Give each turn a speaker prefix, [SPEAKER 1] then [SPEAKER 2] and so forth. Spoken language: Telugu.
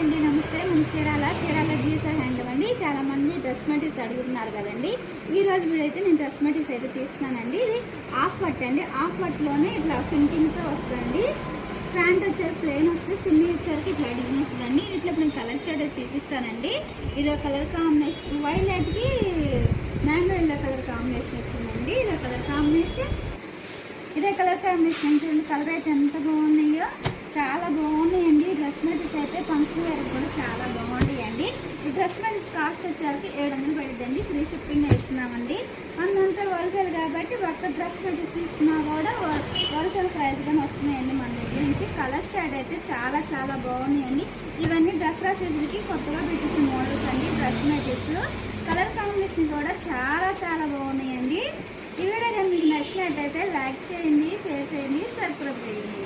[SPEAKER 1] అండి, నమస్తే. మన చీరాల జీసర్ హ్యాండ్ అండి. చాలామంది డ్రెస్ మెటీరియల్స్ అడుగుతున్నారు కదండి. ఈ రోజు మీరైతే నేను డ్రెస్ మెటీరియల్స్ అయితే తీస్తున్నానండి. ఇది హాఫ్ పట్ అండి. హాఫ్ పట్లోనే ఇట్లా ప్రింటింగ్తో వస్తుందండి. ప్యాంట్ వచ్చారు ప్లెయిన్ వస్తుంది, చున్నీ వచ్చరికి ఇట్లా డిజైన్ వస్తుందండి. ఇట్లా నేను కలర్ చార్ట్ చూపిస్తానండి. ఇదో కలర్ కాంబినేషన్ వైలెట్కి మ్యాంగో ఎల్లో కలర్ కాంబినేషన్ వచ్చిందండి. ఇదో కలర్ కాంబినేషన్, ఇదే కలర్ కాంబినేషన్ చూడండి. కలర్ అయితే ఎంత బాగున్నాయో, చాలా బాగున్నాయండి. డ్రెస్ మెటీరియల్స్ అయితే ఫంక్షన్ వేర్ కూడా చాలా బాగుంటాయండి. ఈ డ్రెస్ మెటీరియల్స్ కాస్ట్ వచ్చేసరికి 700 పడిద్దండి. ఫ్రీ షిప్పింగ్ ఇస్తున్నామండి. మనంతా హోల్సేల్ కాబట్టి ఒక్క డ్రెస్ మెటీరియల్స్ తీసుకున్నా కూడా హోల్సేల్ ప్రైస్గానే వస్తున్నాయండి మన దగ్గర నుంచి. కలర్ చార్ట్ అయితే చాలా చాలా బాగున్నాయండి. ఇవన్నీ దసరా సీజన్కి కొత్తగా పెట్టించిన మోడల్స్ అండి. డ్రెస్ మెటీరియల్స్ కలర్ కాంబినేషన్ కూడా చాలా చాలా బాగున్నాయండి. ఈ వీడియో కానీ మీకు నచ్చినట్టయితే లైక్ చేయండి, షేర్ చేయండి, సబ్స్క్రైబ్ చేయండి.